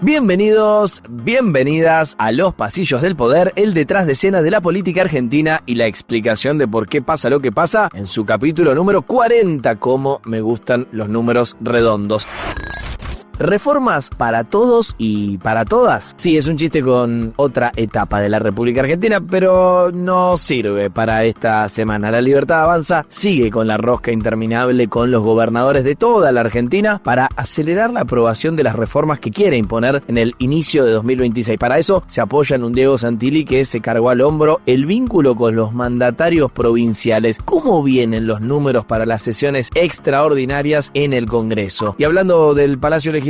Bienvenidos, bienvenidas a Los Pasillos del Poder, el detrás de escena de la política argentina y la explicación de por qué pasa lo que pasa en su capítulo número 40, como me gustan los números redondos. ¿Reformas para todos y para todas? Sí, es un chiste con otra etapa de la República Argentina, pero no sirve para esta semana. La Libertad Avanza sigue con la rosca interminable con los gobernadores de toda la Argentina para acelerar la aprobación de las reformas que quiere imponer en el inicio de 2026. Para eso se apoya en un Diego Santilli que se cargó al hombro el vínculo con los mandatarios provinciales. ¿Cómo vienen los números para las sesiones extraordinarias en el Congreso? Y hablando del Palacio Legislativo,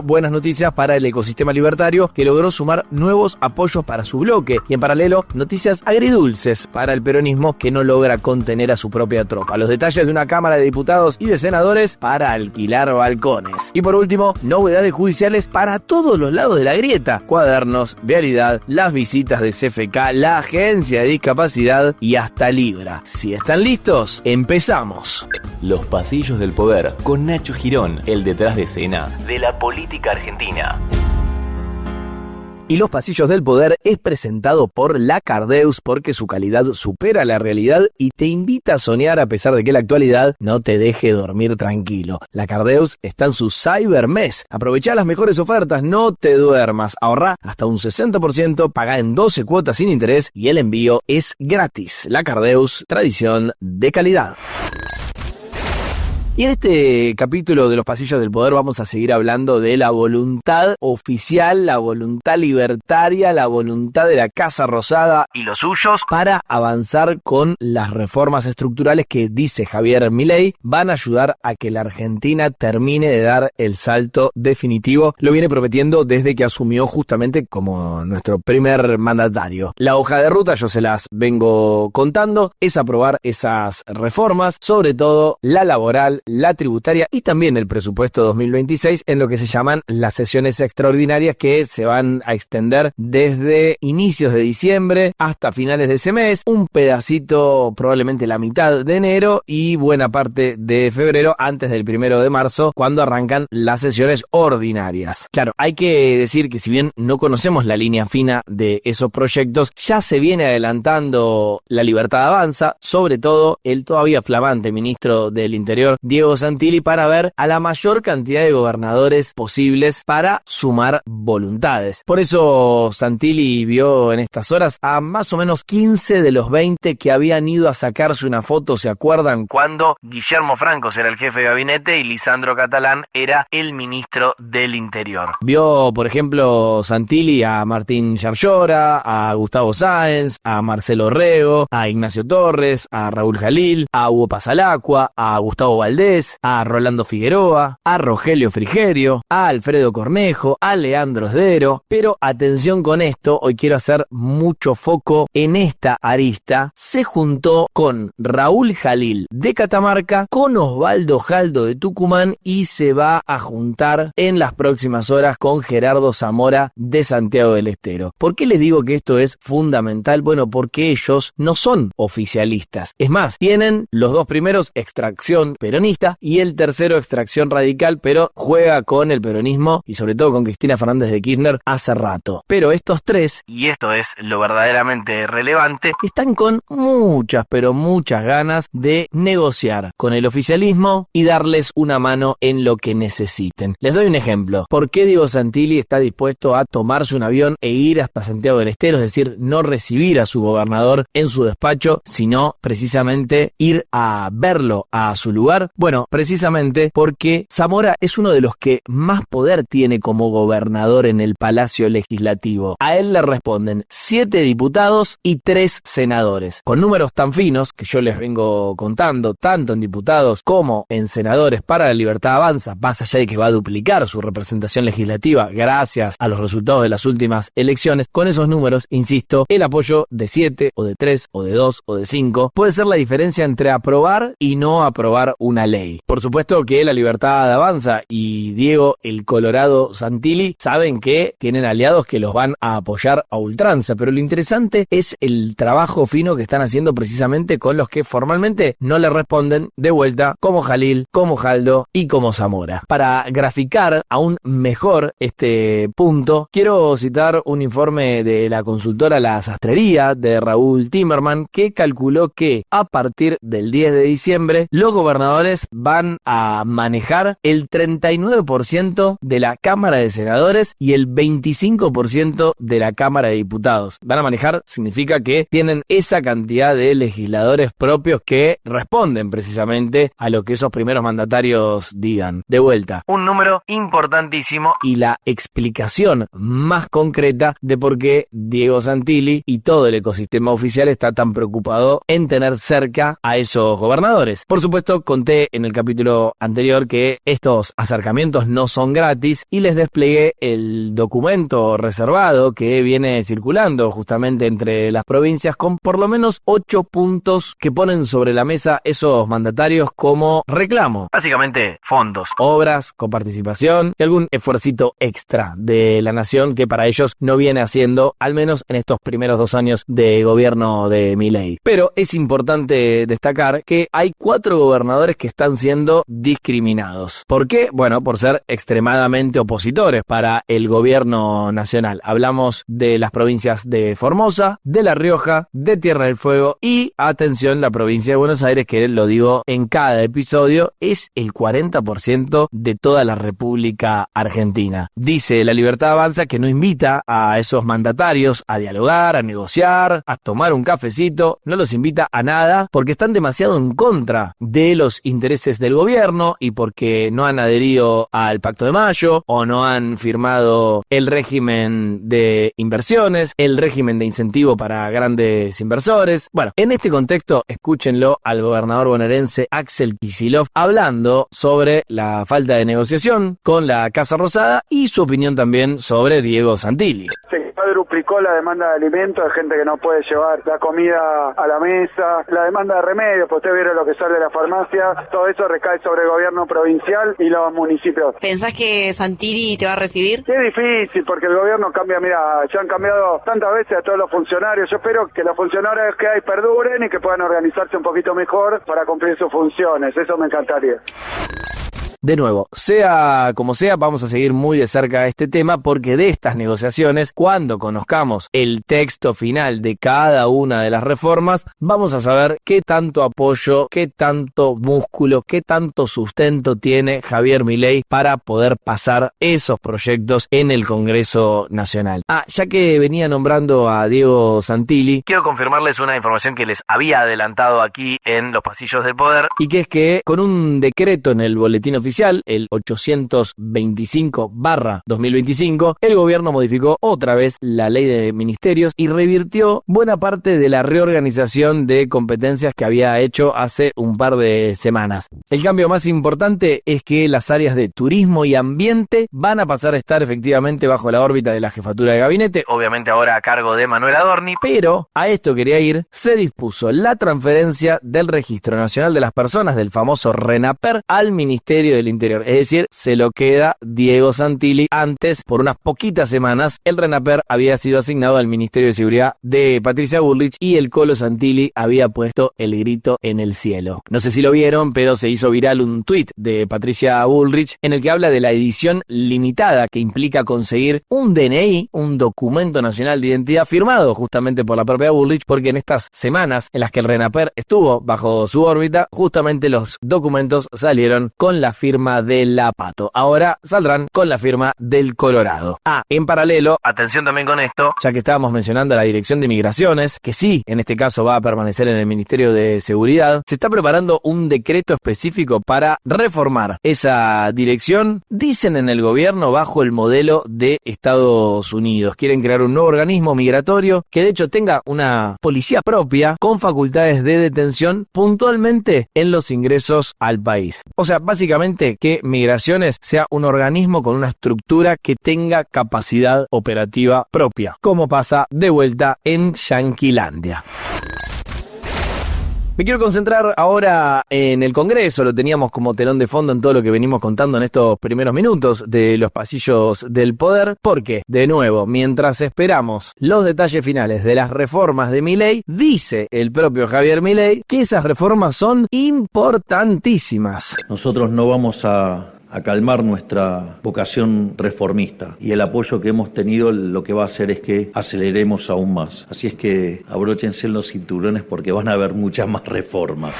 buenas noticias para el ecosistema libertario que logró sumar nuevos apoyos para su bloque y en paralelo noticias agridulces para el peronismo que no logra contener a su propia tropa. Los detalles de una Cámara de Diputados y de Senadores para alquilar balcones. Y por último, novedades judiciales para todos los lados de la grieta. Cuadernos, vialidad, las visitas de CFK, la Agencia de Discapacidad y hasta Libra. Si están listos, empezamos. Los Pasillos del Poder con Nacho Girón, el detrás de escena de la política argentina. Y Los Pasillos del Poder es presentado por La Cardeus porque su calidad supera la realidad y te invita a soñar a pesar de que la actualidad no te deje dormir tranquilo. La Cardeus está en su Cybermes. Aprovecha las mejores ofertas, no te duermas. Ahorrá hasta un 60%, pagá en 12 cuotas sin interés y el envío es gratis. La Cardeus, tradición de calidad. Y en este capítulo de Los Pasillos del Poder vamos a seguir hablando de la voluntad oficial, la voluntad libertaria, la voluntad de la Casa Rosada y los suyos para avanzar con las reformas estructurales que, dice Javier Milei, van a ayudar a que la Argentina termine de dar el salto definitivo. Lo viene prometiendo desde que asumió justamente como nuestro primer mandatario. La hoja de ruta, yo se las vengo contando, es aprobar esas reformas, sobre todo la laboral, la tributaria y también el presupuesto 2026 en lo que se llaman las sesiones extraordinarias que se van a extender desde inicios de diciembre hasta finales de ese mes, un pedacito probablemente la mitad de enero y buena parte de febrero antes del 1 de marzo cuando arrancan las sesiones ordinarias. Claro, hay que decir que si bien no conocemos la línea fina de esos proyectos, ya se viene adelantando la Libertad Avanza, sobre todo el todavía flamante ministro del Interior, Diego Santilli, para ver a la mayor cantidad de gobernadores posibles para sumar voluntades. Por eso Santilli vio en estas horas a más o menos 15 de los 20 que habían ido a sacarse una foto, ¿se acuerdan? Cuando Guillermo Franco era el jefe de gabinete y Lisandro Catalán era el ministro del Interior. Vio, por ejemplo, Santilli a Martín Yarlora, a Gustavo Sáenz, a Marcelo Rego, a Ignacio Torres, a Raúl Jalil, a Hugo Pasalacqua, a Gustavo Valdés, a Rolando Figueroa, a Rogelio Frigerio, a Alfredo Cornejo, a Leandro Sdero. Pero atención con esto, hoy quiero hacer mucho foco en esta arista. Se juntó con Raúl Jalil de Catamarca, con Osvaldo Jaldo de Tucumán y se va a juntar en las próximas horas con Gerardo Zamora de Santiago del Estero. ¿Por qué les digo que esto es fundamental? Bueno, porque ellos no son oficialistas. Es más, tienen los dos primeros extracción peronista y el tercero extracción radical, pero juega con el peronismo y sobre todo con Cristina Fernández de Kirchner hace rato. Pero estos tres, y esto es lo verdaderamente relevante, están con muchas, pero muchas ganas de negociar con el oficialismo y darles una mano en lo que necesiten. Les doy un ejemplo. ¿Por qué Diego Santilli está dispuesto a tomarse un avión e ir hasta Santiago del Estero? Es decir, no recibir a su gobernador en su despacho, sino precisamente ir a verlo a su lugar. Bueno, precisamente porque Zamora es uno de los que más poder tiene como gobernador en el Palacio Legislativo. A él le responden 7 diputados y 3 senadores. Con números tan finos que yo les vengo contando, tanto en diputados como en senadores para la Libertad Avanza, más allá de que va a duplicar su representación legislativa gracias a los resultados de las últimas elecciones, con esos números, insisto, el apoyo de 7 o de 3 o de 2 o de 5 puede ser la diferencia entre aprobar y no aprobar una ley. Por supuesto que La Libertad Avanza y Diego el Colorado Santilli saben que tienen aliados que los van a apoyar a ultranza, pero lo interesante es el trabajo fino que están haciendo precisamente con los que formalmente no le responden de vuelta, como Jalil, como Jaldo y como Zamora. Para graficar aún mejor este punto, quiero citar un informe de la consultora La Sastrería de Raúl Timerman, que calculó que a partir del 10 de diciembre los gobernadores van a manejar el 39% de la Cámara de Senadores y el 25% de la Cámara de Diputados. Van a manejar significa que tienen esa cantidad de legisladores propios que responden precisamente a lo que esos primeros mandatarios digan. De vuelta, un número importantísimo y la explicación más concreta de por qué Diego Santilli y todo el ecosistema oficial está tan preocupado en tener cerca a esos gobernadores. Por supuesto, conté en el capítulo anterior que estos acercamientos no son gratis y les desplegué el documento reservado que viene circulando justamente entre las provincias con por lo menos 8 puntos que ponen sobre la mesa esos mandatarios como reclamo. Básicamente fondos, obras, coparticipación y algún esfuercito extra de la nación que para ellos no viene haciendo, al menos en estos primeros 2 años de gobierno de Milei. Pero es importante destacar que hay 4 gobernadores que están siendo discriminados. ¿Por qué? Bueno, por ser extremadamente opositores para el gobierno nacional. Hablamos de las provincias de Formosa, de La Rioja, de Tierra del Fuego y, atención, la provincia de Buenos Aires, que lo digo en cada episodio, es el 40% de toda la República Argentina. Dice La Libertad Avanza que no invita a esos mandatarios a dialogar, a negociar, a tomar un cafecito, no los invita a nada porque están demasiado en contra de los intereses del gobierno y porque no han adherido al Pacto de Mayo o no han firmado el régimen de inversiones, el régimen de incentivo para grandes inversores. Bueno, en este contexto, escúchenlo al gobernador bonaerense Axel Kicillof hablando sobre la falta de negociación con la Casa Rosada y su opinión también sobre Diego Santilli. Se cuadruplicó la demanda de alimentos de gente que no puede llevar la comida a la mesa, la demanda de remedios, pues ustedes vieron lo que sale de la farmacia, todo eso recae sobre el gobierno provincial y los municipios. ¿Pensás que Santilli te va a recibir? Es difícil porque el gobierno cambia, mira, ya han cambiado tantas veces a todos los funcionarios, yo espero que los funcionarios que hay perduren y que puedan organizarse un poquito mejor para cumplir sus funciones, eso me encantaría. De nuevo, sea como sea, vamos a seguir muy de cerca este tema porque de estas negociaciones, cuando conozcamos el texto final de cada una de las reformas, vamos a saber qué tanto apoyo, qué tanto músculo, qué tanto sustento tiene Javier Milei para poder pasar esos proyectos en el Congreso Nacional. Ya que venía nombrando a Diego Santilli, quiero confirmarles una información que les había adelantado aquí en Los Pasillos del Poder, y que es que con un decreto en el boletín oficial, el 825/2025, el gobierno modificó otra vez la ley de ministerios y revirtió buena parte de la reorganización de competencias que había hecho hace un par de semanas. El cambio más importante es que las áreas de turismo y ambiente van a pasar a estar efectivamente bajo la órbita de la jefatura de gabinete, obviamente ahora a cargo de Manuel Adorni, pero a esto quería ir, se dispuso la transferencia del Registro Nacional de las Personas, del famoso RENAPER, al Ministerio del Interior, es decir, se lo queda Diego Santilli. Antes, por unas poquitas semanas, el RENAPER había sido asignado al Ministerio de Seguridad de Patricia Bullrich y el Colo Santilli había puesto el grito en el cielo. No sé si lo vieron, pero se hizo viral un tuit de Patricia Bullrich en el que habla de la edición limitada que implica conseguir un DNI, un documento nacional de identidad firmado justamente por la propia Bullrich, porque en estas semanas en las que el RENAPER estuvo bajo su órbita, justamente los documentos salieron con la firma de la Pato. Ahora saldrán con la firma del Colorado. En paralelo, atención también con esto, ya que estábamos mencionando a la Dirección de Migraciones, que sí, en este caso va a permanecer en el Ministerio de Seguridad, se está preparando un decreto específico para reformar esa dirección, dicen en el gobierno, bajo el modelo de Estados Unidos. Quieren crear un nuevo organismo migratorio que de hecho tenga una policía propia con facultades de detención puntualmente en los ingresos al país. O sea, básicamente que Migraciones sea un organismo con una estructura que tenga capacidad operativa propia, como pasa de vuelta en Yanquilandia. Me quiero concentrar ahora en el Congreso, lo teníamos como telón de fondo en todo lo que venimos contando en estos primeros minutos de los pasillos del poder, porque, de nuevo, mientras esperamos los detalles finales de las reformas de Milei, dice el propio Javier Milei que esas reformas son importantísimas. Nosotros no vamos a calmar nuestra vocación reformista, y el apoyo que hemos tenido lo que va a hacer es que aceleremos aún más. Así es que abróchense los cinturones porque van a haber muchas más reformas.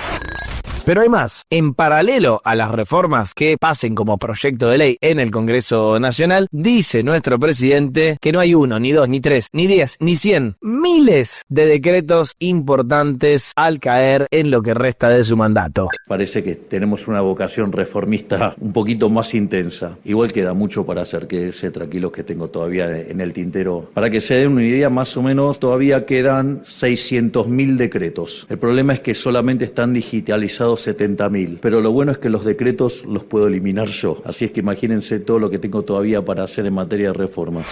Pero hay más. En paralelo a las reformas que pasen como proyecto de ley en el Congreso Nacional, dice nuestro presidente que no hay 1, ni 2, ni 3, ni 10, ni 100, miles de decretos importantes al caer en lo que resta de su mandato. Parece que tenemos una vocación reformista un poquito más intensa. Igual queda mucho para hacer, quédense tranquilos que tengo todavía en el tintero. Para que se den una idea, más o menos todavía quedan 600.000 decretos. El problema es que solamente están digitalizados 70.000, pero lo bueno es que los decretos los puedo eliminar yo, así es que imagínense todo lo que tengo todavía para hacer en materia de reformas.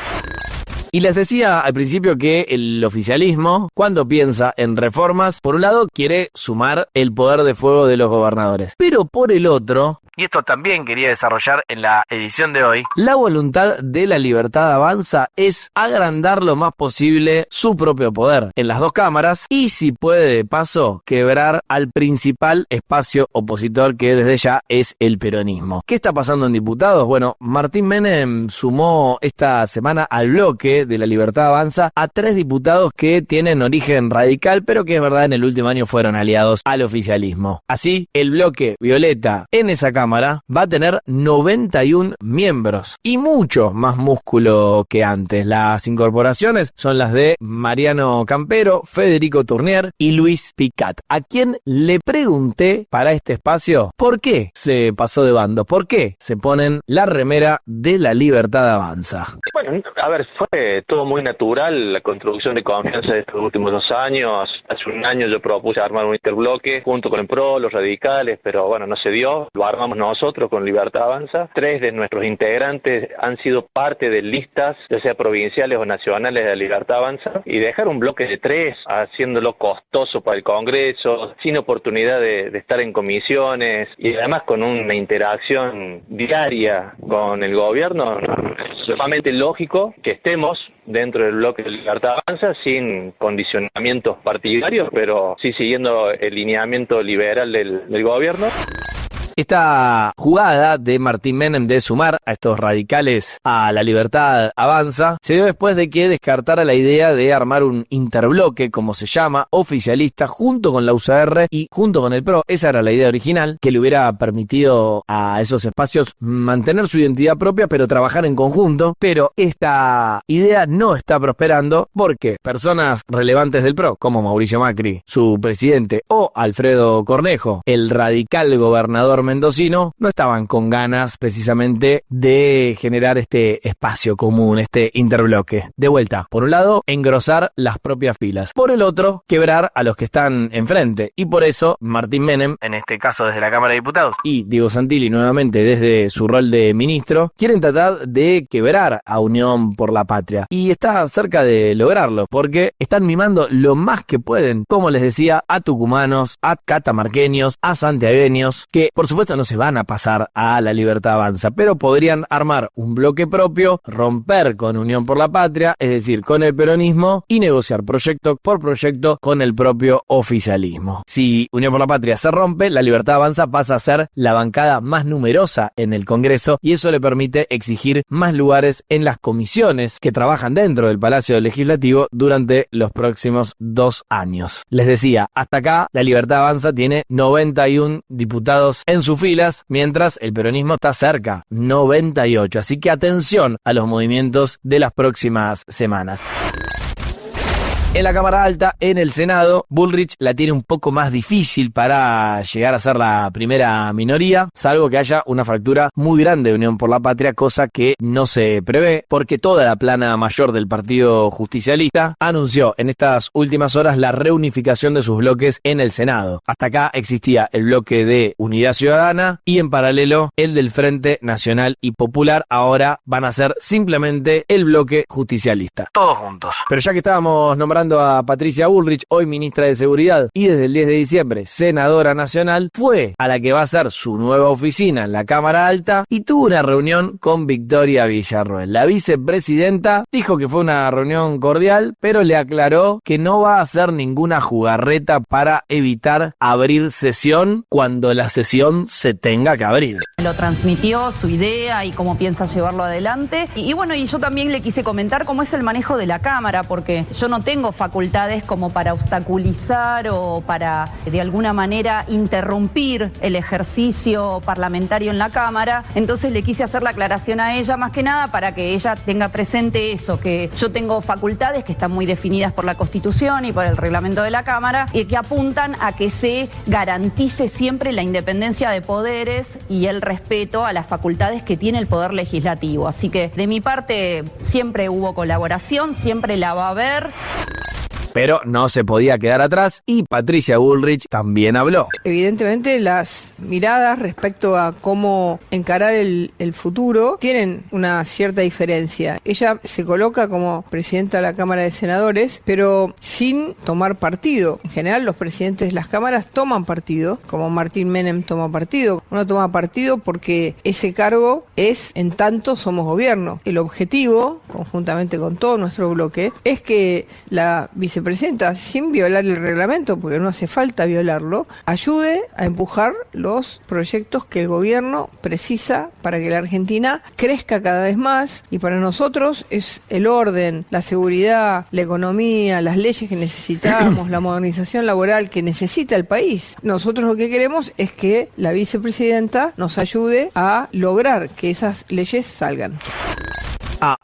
Y les decía al principio que el oficialismo, cuando piensa en reformas, por un lado quiere sumar el poder de fuego de los gobernadores, pero por el otro, y esto también quería desarrollar en la edición de hoy, la voluntad de La Libertad Avanza es agrandar lo más posible su propio poder en las dos cámaras y, si puede de paso, quebrar al principal espacio opositor que desde ya es el peronismo. ¿Qué está pasando en diputados? Bueno, Martín Menem sumó esta semana al bloque de La Libertad Avanza a 3 diputados que tienen origen radical, pero que es verdad en el último año fueron aliados al oficialismo. Así, el bloque Violeta en esa cámara va a tener 91 miembros y mucho más músculo que antes. Las incorporaciones son las de Mariano Campero, Federico Tournier y Luis Picat, a quien le pregunté para este espacio por qué se pasó de bando, por qué se ponen la remera de La Libertad Avanza. Bueno, a ver, fue todo muy natural la construcción de confianza de estos últimos 2 años. Hace un año yo propuse armar un interbloque junto con el PRO, los radicales, pero bueno, no se dio. Lo armamos nosotros con Libertad Avanza. 3 de nuestros integrantes han sido parte de listas, ya sea provinciales o nacionales, de la Libertad Avanza, y dejar un bloque de 3 haciéndolo costoso para el Congreso, sin oportunidad de estar en comisiones y además con una interacción diaria con el gobierno, es sumamente lógico que estemos dentro del bloque de Libertad Avanza sin condicionamientos partidarios, pero sí siguiendo el lineamiento liberal del gobierno. Esta jugada de Martín Menem de sumar a estos radicales a La Libertad Avanza se dio después de que descartara la idea de armar un interbloque, como se llama, oficialista, junto con la UCR y junto con el PRO. Esa era la idea original, que le hubiera permitido a esos espacios mantener su identidad propia, pero trabajar en conjunto. Pero esta idea no está prosperando porque personas relevantes del PRO, como Mauricio Macri, su presidente, o Alfredo Cornejo, el radical gobernador mendocino, no estaban con ganas precisamente de generar este espacio común, este interbloque. De vuelta, por un lado, engrosar las propias filas. Por el otro, quebrar a los que están enfrente. Y por eso, Martín Menem, en este caso desde la Cámara de Diputados, y Diego Santilli nuevamente desde su rol de ministro, quieren tratar de quebrar a Unión por la Patria. Y está cerca de lograrlo, porque están mimando lo más que pueden, como les decía, a tucumanos, a catamarqueños, a santiagueños, que por supuesto no se van a pasar a La Libertad Avanza, pero podrían armar un bloque propio, romper con Unión por la Patria, es decir, con el peronismo, y negociar proyecto por proyecto con el propio oficialismo. Si Unión por la Patria se rompe, La Libertad Avanza pasa a ser la bancada más numerosa en el Congreso y eso le permite exigir más lugares en las comisiones que trabajan dentro del Palacio Legislativo durante los próximos 2 años. Les decía, hasta acá La Libertad Avanza tiene 91 diputados en sus filas, mientras el peronismo está cerca, 98. Así que atención a los movimientos de las próximas semanas. En la Cámara Alta, en el Senado, Bullrich la tiene un poco más difícil para llegar a ser la primera minoría, salvo que haya una fractura muy grande de Unión por la Patria, cosa que no se prevé, porque toda la plana mayor del Partido Justicialista anunció en estas últimas horas la reunificación de sus bloques en el Senado. Hasta acá existía el bloque de Unidad Ciudadana y en paralelo el del Frente Nacional y Popular. Ahora van a ser simplemente el bloque justicialista, todos juntos. Pero ya que estábamos nombrando nombrando a Patricia Bullrich, hoy ministra de Seguridad y desde el 10 de diciembre senadora nacional, fue a la que va a ser su nueva oficina en la Cámara Alta y tuvo una reunión con Victoria Villarroel. La vicepresidenta dijo que fue una reunión cordial, pero le aclaró que no va a hacer ninguna jugarreta para evitar abrir sesión cuando la sesión se tenga que abrir. Lo transmitió, su idea y cómo piensa llevarlo adelante. Y bueno, y yo también le quise comentar cómo es el manejo de la Cámara, porque yo no tengo facultades como para obstaculizar o para, de alguna manera, interrumpir el ejercicio parlamentario en la Cámara. Entonces le quise hacer la aclaración a ella, más que nada, para que ella tenga presente eso, que yo tengo facultades que están muy definidas por la Constitución y por el reglamento de la Cámara, y que apuntan a que se garantice siempre la independencia de poderes y el respeto a las facultades que tiene el Poder Legislativo. Así que de mi parte siempre hubo colaboración, siempre la va a haber. Pero no se podía quedar atrás y Patricia Bullrich también habló. Evidentemente las miradas respecto a cómo encarar el futuro tienen una cierta diferencia. Ella se coloca como presidenta de la Cámara de Senadores, pero sin tomar partido. En general los presidentes de las cámaras toman partido, como Martín Menem toma partido. Uno toma partido porque ese cargo es en tanto somos gobierno. El objetivo, conjuntamente con todo nuestro bloque, es que la vicepresidenta, sin violar el reglamento, porque no hace falta violarlo, ayude a empujar los proyectos que el gobierno precisa para que la Argentina crezca cada vez más, y para nosotros es el orden, la seguridad, la economía, las leyes que necesitamos, la modernización laboral que necesita el país. Nosotros lo que queremos es que la vicepresidenta nos ayude a lograr que esas leyes salgan.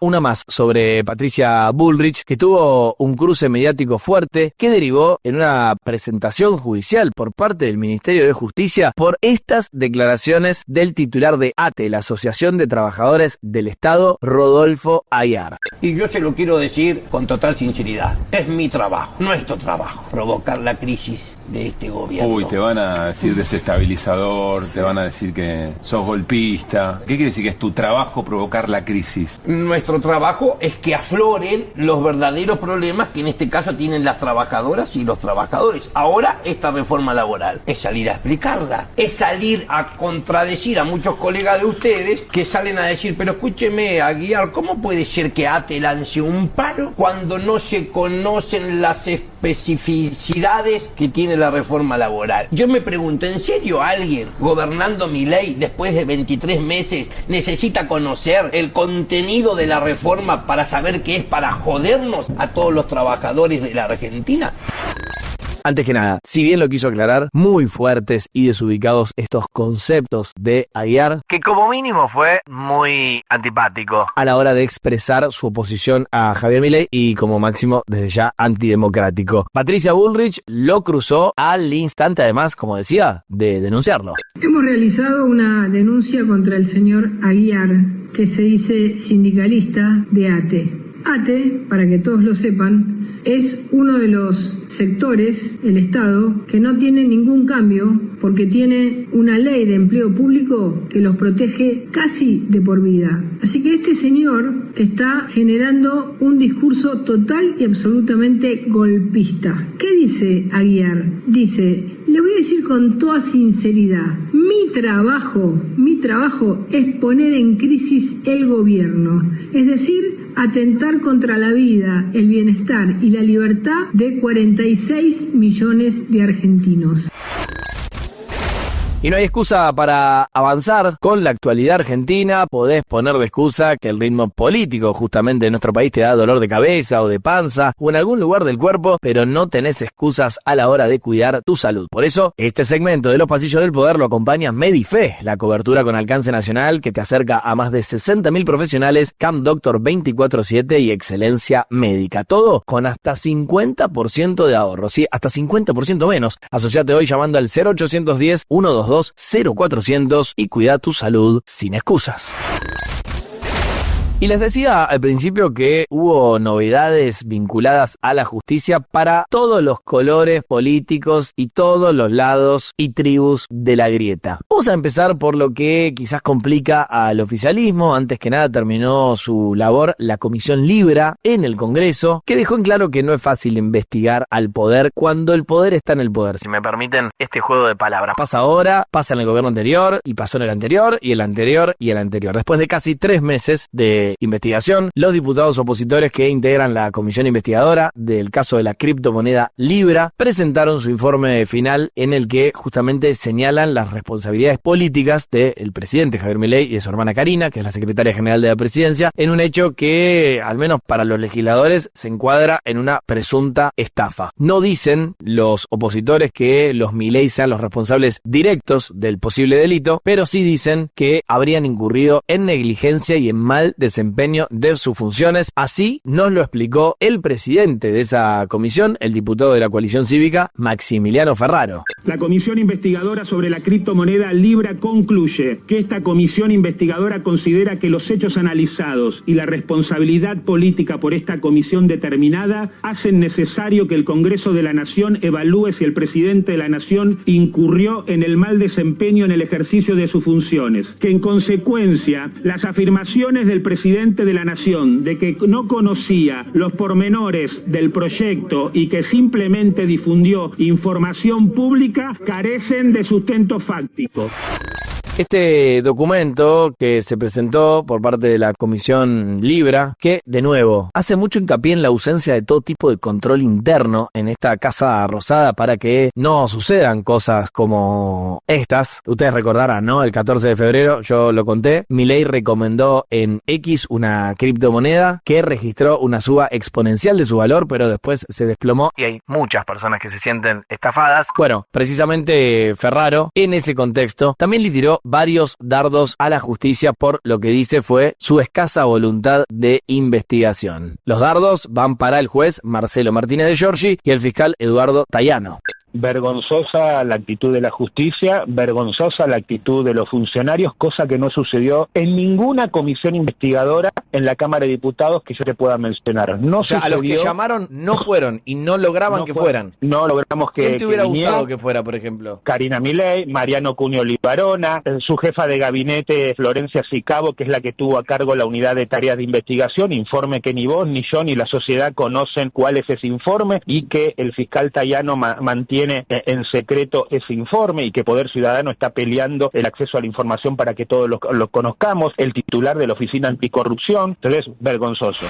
Una más sobre Patricia Bullrich, que tuvo un cruce mediático fuerte que derivó en una presentación judicial por parte del Ministerio de Justicia por estas declaraciones del titular de ATE, la Asociación de Trabajadores del Estado, Rodolfo Aguiar. Y yo se lo quiero decir con total sinceridad, es mi trabajo, nuestro trabajo, provocar la crisis de este gobierno. Uy, te van a decir desestabilizador, te van a decir que sos golpista. ¿Qué quiere decir que es tu trabajo provocar la crisis? Nuestro trabajo es que afloren los verdaderos problemas que en este caso tienen las trabajadoras y los trabajadores. Ahora esta reforma laboral es salir a explicarla, es salir a contradecir a muchos colegas de ustedes que salen a decir, pero escúcheme, Aguiar, ¿cómo puede ser que ATE lance un paro cuando no se conocen las especificidades que tiene la reforma laboral? Yo me pregunto, ¿en serio alguien gobernando Milei después de 23 meses necesita conocer el contenido de la reforma para saber que es para jodernos a todos los trabajadores de la Argentina? Antes que nada, si bien lo quiso aclarar, muy fuertes y desubicados estos conceptos de Aguiar, que como mínimo fue muy antipático a la hora de expresar su oposición a Javier Milei y como máximo desde ya antidemocrático. Patricia Bullrich lo cruzó al instante, además, como decía, de denunciarlo. Hemos realizado una denuncia contra el señor Aguiar, que se dice sindicalista de ATE. ATE, para que todos lo sepan, es uno de los sectores, el Estado, que no tiene ningún cambio porque tiene una ley de empleo público que los protege casi de por vida. Así que este señor está generando un discurso total y absolutamente golpista. ¿Qué dice Aguiar? Dice, le voy a decir con toda sinceridad, mi trabajo es poner en crisis el gobierno, es decir, atentar contra la vida, el bienestar y la libertad de 46 millones de argentinos. Y no hay excusa para avanzar con la actualidad argentina. Podés poner de excusa que el ritmo político justamente de nuestro país te da dolor de cabeza o de panza o en algún lugar del cuerpo, pero no tenés excusas a la hora de cuidar tu salud. Por eso, este segmento de Los Pasillos del Poder lo acompaña Medife, la cobertura con alcance nacional que te acerca a más de 60.000 profesionales, Camp Doctor 24/7 y excelencia médica. Todo con hasta 50% de ahorro, sí, hasta 50% menos. Asociate hoy llamando al 0810-122-0400 y cuida tu salud sin excusas. Y les decía al principio que hubo novedades vinculadas a la justicia para todos los colores políticos y todos los lados y tribus de la grieta. Vamos a empezar por lo que quizás complica al oficialismo. Antes que nada terminó su labor la Comisión Libra en el Congreso, que dejó en claro que no es fácil investigar al poder cuando el poder está en el poder. Si me permiten este juego de palabras. Pasa ahora, pasa en el gobierno anterior, y pasó en el anterior, y el anterior, y el anterior. Después de casi 3 meses de investigación, los diputados opositores que integran la comisión investigadora del caso de la criptomoneda Libra presentaron su informe final en el que justamente señalan las responsabilidades políticas del presidente Javier Milei y de su hermana Karina, que es la secretaria general de la presidencia, en un hecho que, al menos para los legisladores, se encuadra en una presunta estafa. No dicen los opositores que los Milei sean los responsables directos del posible delito, pero sí dicen que habrían incurrido en negligencia y en mal desempeño de sus funciones. Así nos lo explicó el presidente de esa comisión, el diputado de la coalición cívica, Maximiliano Ferraro. La comisión investigadora sobre la criptomoneda Libra concluye que esta comisión investigadora considera que los hechos analizados y la responsabilidad política por esta comisión determinada hacen necesario que el Congreso de la Nación evalúe si el presidente de la Nación incurrió en el mal desempeño en el ejercicio de sus funciones, que en consecuencia las afirmaciones del presidente de la Nación de que no conocía los pormenores del proyecto y que simplemente difundió información pública carecen de sustento fáctico. Este documento que se presentó por parte de la Comisión Libra, que, de nuevo, hace mucho hincapié en la ausencia de todo tipo de control interno en esta Casa Rosada para que no sucedan cosas como estas. Ustedes recordarán, ¿no? El 14 de febrero, yo lo conté, Milei recomendó en X una criptomoneda que registró una suba exponencial de su valor, pero después se desplomó y hay muchas personas que se sienten estafadas. Bueno, precisamente Ferraro, en ese contexto, también le tiró varios dardos a la justicia por lo que dice fue su escasa voluntad de investigación. Los dardos van para el juez Marcelo Martínez de Giorgi y el fiscal Eduardo Tayano. Vergonzosa la actitud de la justicia, vergonzosa la actitud de los funcionarios, cosa que no sucedió en ninguna comisión investigadora en la Cámara de Diputados que yo te pueda mencionar. No o sea, sucedió, a los que llamaron no fueron y no lograban no que fueran. No logramos que ¿quién te hubiera viniera? Gustado que fuera, por ejemplo? Karina Milei, Mariano Cunio Libarona, su jefa de gabinete Florencia Sicabo, que es la que tuvo a cargo la unidad de tareas de investigación, informe que ni vos, ni yo, ni la sociedad conocen cuál es ese informe y que el fiscal Tayano mantiene en secreto ese informe y que Poder Ciudadano está peleando el acceso a la información para que todos lo conozcamos, el titular de la Oficina Anticorrupción, entonces vergonzoso.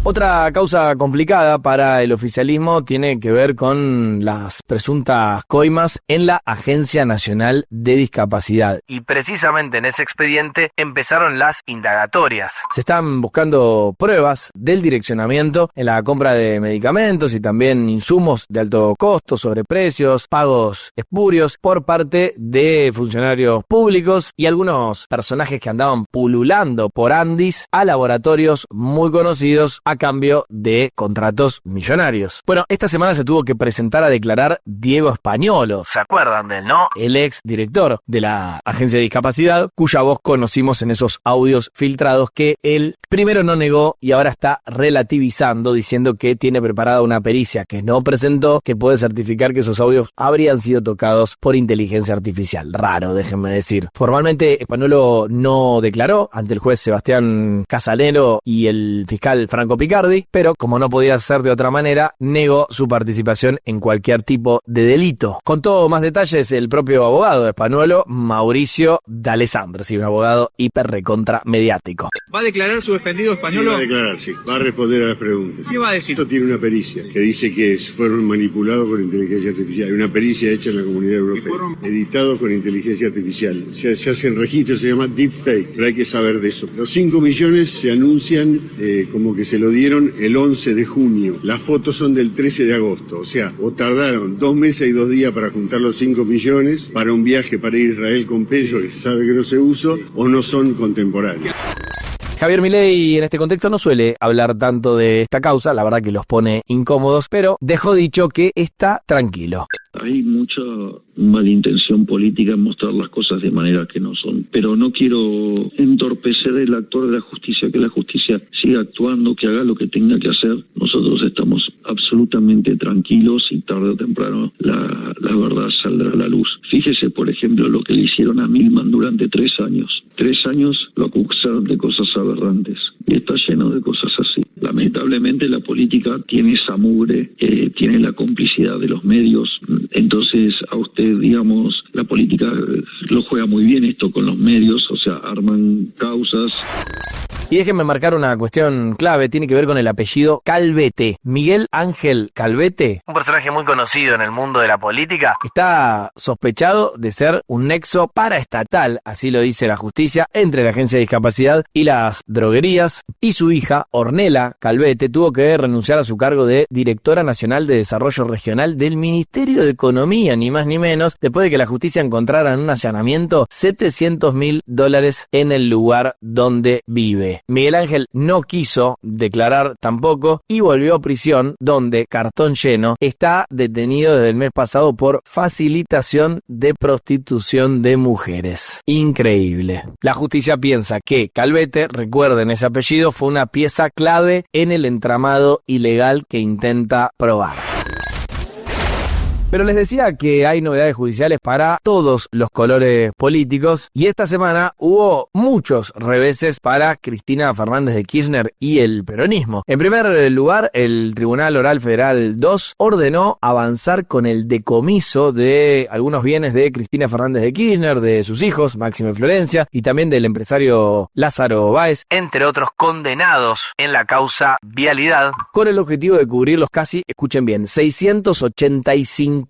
Otra causa complicada para el oficialismo tiene que ver con las presuntas coimas en la Agencia Nacional de Discapacidad. Y precisamente en ese expediente empezaron las indagatorias. Se están buscando pruebas del direccionamiento en la compra de medicamentos y también insumos de alto costo, sobreprecios, pagos espurios por parte de funcionarios públicos y algunos personajes que andaban pululando por Andis a laboratorios muy conocidos a cambio de contratos millonarios. Bueno, esta semana se tuvo que presentar a declarar Diego Españolo. ¿Se acuerdan de él, no? El ex director de la Agencia de Discapacidad, cuya voz conocimos en esos audios filtrados que él primero no negó y ahora está relativizando, diciendo que tiene preparada una pericia que no presentó, que puede certificar que esos audios habrían sido tocados por inteligencia artificial. Raro, déjenme decir. Formalmente, Españolo no declaró ante el juez Sebastián Casanero y el fiscal Franco Picardi, pero como no podía ser de otra manera, negó su participación en cualquier tipo de delito. Contó más detalles el propio abogado de Españolo, Mauricio D'Alessandro, sí, un abogado hiper recontra mediático. ¿Va a declarar su defendido Españolo? Sí, va a declarar, sí. Va a responder a las preguntas. ¿Qué va a decir? Esto tiene una pericia que dice que fueron manipulados con inteligencia artificial. Hay una pericia hecha en la Comunidad Europea. Editados con inteligencia artificial. Se hacen registros, se llama deepfake, pero hay que saber de eso. Los 5 millones se anuncian como que se lo dieron el 11 de junio. Las fotos son del 13 de agosto. O sea, o tardaron 2 meses y 2 días para juntar los 5 millones para un viaje para ir a Israel con peso que se sabe que no se usó, o no son contemporáneos. Javier Milei en este contexto no suele hablar tanto de esta causa, la verdad que los pone incómodos, pero dejó dicho que está tranquilo. Hay mucha malintención política en mostrar las cosas de manera que no son, pero no quiero entorpecer el actor de la justicia, que la justicia siga actuando, que haga lo que tenga que hacer. Nosotros estamos absolutamente tranquilos y tarde o temprano la verdad saldrá a la luz. Fíjese, por ejemplo, lo que le hicieron a Milman durante 3 años. 3 años lo acusaron de cosas aberrantes y está lleno de cosas así. Lamentablemente la política tiene esa mugre, tiene la complicidad de los medios, entonces a usted, digamos, la política lo juega muy bien esto con los medios, o sea, arman causas. Y déjenme marcar una cuestión clave, tiene que ver con el apellido Calvete. Miguel Ángel Calvete, un personaje muy conocido en el mundo de la política, está sospechado de ser un nexo paraestatal, así lo dice la justicia, entre la Agencia de Discapacidad y las droguerías, y su hija, Ornella Calvete, tuvo que renunciar a su cargo de Directora Nacional de Desarrollo Regional del Ministerio de Economía, ni más ni menos, después de que la justicia encontrara en un allanamiento $700.000 en el lugar donde vive. Miguel Ángel no quiso declarar tampoco y volvió a prisión, donde, cartón lleno, está detenido desde el mes pasado por facilitación de prostitución de mujeres. Increíble. La justicia piensa que Calvete, recuerden ese apellido, fue una pieza clave en el entramado ilegal que intenta probar. Pero les decía que hay novedades judiciales para todos los colores políticos y esta semana hubo muchos reveses para Cristina Fernández de Kirchner y el peronismo. En primer lugar, el Tribunal Oral Federal 2 ordenó avanzar con el decomiso de algunos bienes de Cristina Fernández de Kirchner, de sus hijos, Máximo y Florencia, y también del empresario Lázaro Báez, entre otros condenados en la causa Vialidad, con el objetivo de cubrir los casi, escuchen bien, 685.000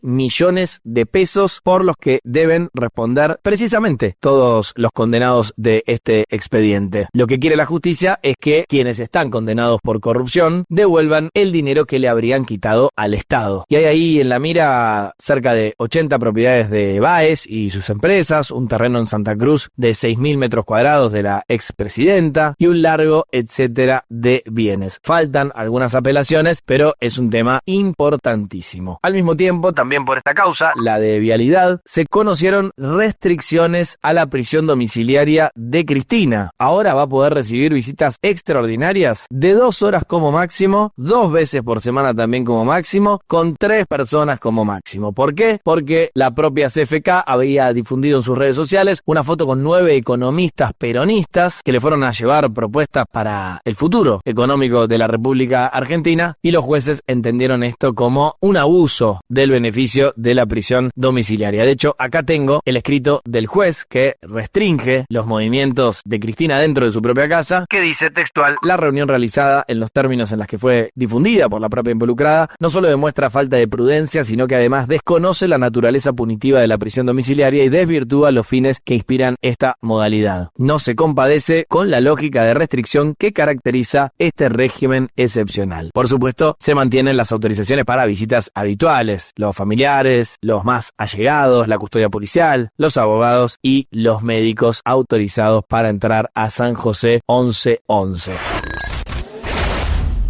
millones de pesos por los que deben responder precisamente todos los condenados de este expediente. Lo que quiere la justicia es que quienes están condenados por corrupción devuelvan el dinero que le habrían quitado al Estado. Y hay ahí en la mira cerca de 80 propiedades de Báez y sus empresas, un terreno en Santa Cruz de 6.000 metros cuadrados de la expresidenta y un largo etcétera de bienes. Faltan algunas apelaciones, pero es un tema importantísimo. Al mismo tiempo, también por esta causa, la de Vialidad, se conocieron restricciones a la prisión domiciliaria de Cristina. Ahora va a poder recibir visitas extraordinarias de 2 horas como máximo, 2 veces por semana también como máximo, con 3 personas como máximo. ¿Por qué? Porque la propia CFK había difundido en sus redes sociales una foto con 9 economistas peronistas que le fueron a llevar propuestas para el futuro económico de la República Argentina y los jueces entendieron esto como un abuso del beneficio de la prisión domiciliaria. De hecho, acá tengo el escrito del juez que restringe los movimientos de Cristina dentro de su propia casa, que dice textual: la reunión realizada en los términos en los que fue difundida por la propia involucrada no solo demuestra falta de prudencia, sino que además desconoce la naturaleza punitiva de la prisión domiciliaria y desvirtúa los fines que inspiran esta modalidad. No se compadece con la lógica de restricción que caracteriza este régimen excepcional. Por supuesto, se mantienen las autorizaciones para visitas habituales, los familiares, los más allegados, la custodia policial, los abogados y los médicos autorizados para entrar a San José 1111.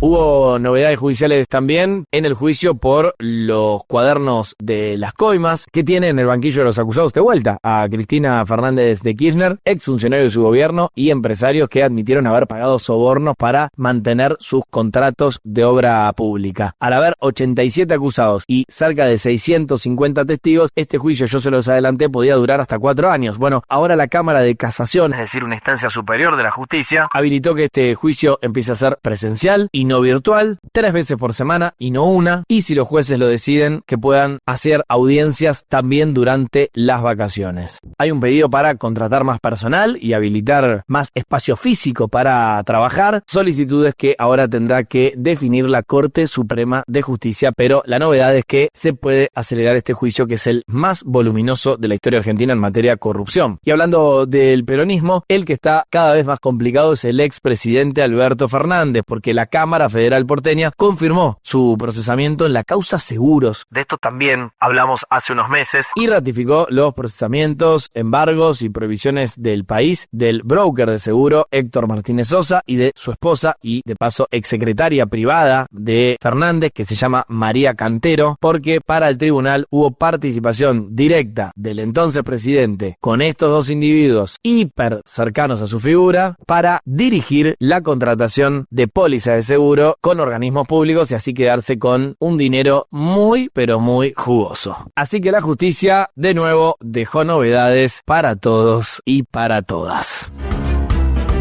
Hubo novedades judiciales también en el juicio por los cuadernos de las coimas que tiene en el banquillo de los acusados de vuelta a Cristina Fernández de Kirchner, exfuncionario de su gobierno y empresarios que admitieron haber pagado sobornos para mantener sus contratos de obra pública. Al haber 87 acusados y cerca de 650 testigos, este juicio, yo se los adelanté, podía durar hasta 4 años. Bueno, ahora la Cámara de Casación, es decir, una instancia superior de la justicia, habilitó que este juicio empiece a ser presencial y no virtual, 3 veces por semana y no una, y si los jueces lo deciden, que puedan hacer audiencias también durante las vacaciones. Hay un pedido para contratar más personal y habilitar más espacio físico para trabajar, solicitudes que ahora tendrá que definir la Corte Suprema de Justicia, pero la novedad es que se puede acelerar este juicio, que es el más voluminoso de la historia argentina en materia de corrupción. Y hablando del peronismo, el que está cada vez más complicado es el expresidente Alberto Fernández, porque la Cámara Cámara Federal porteña confirmó su procesamiento en la causa Seguros. De esto también hablamos hace unos meses. Y ratificó los procesamientos, embargos y prohibiciones del país del broker de seguro Héctor Martínez Sosa y de su esposa y de paso exsecretaria privada de Fernández, que se llama María Cantero, porque para el tribunal hubo participación directa del entonces presidente con estos dos individuos hiper cercanos a su figura para dirigir la contratación de pólizas de seguro con organismos públicos y así quedarse con un dinero muy pero muy jugoso. Así que la justicia de nuevo dejó novedades para todos y para todas.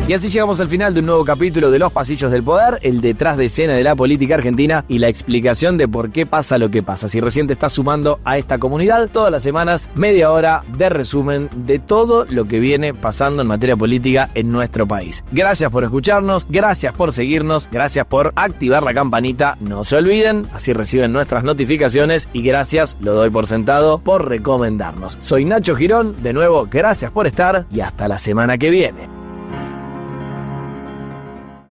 Y así llegamos al final de un nuevo capítulo de Los Pasillos del Poder, el detrás de escena de la política argentina y la explicación de por qué pasa lo que pasa. Si recién te estás sumando a esta comunidad, todas las semanas, media hora de resumen de todo lo que viene pasando en materia política en nuestro país. Gracias por escucharnos, gracias por seguirnos, gracias por activar la campanita, no se olviden, así reciben nuestras notificaciones y gracias, lo doy por sentado, por recomendarnos. Soy Nacho Girón, de nuevo, gracias por estar y hasta la semana que viene.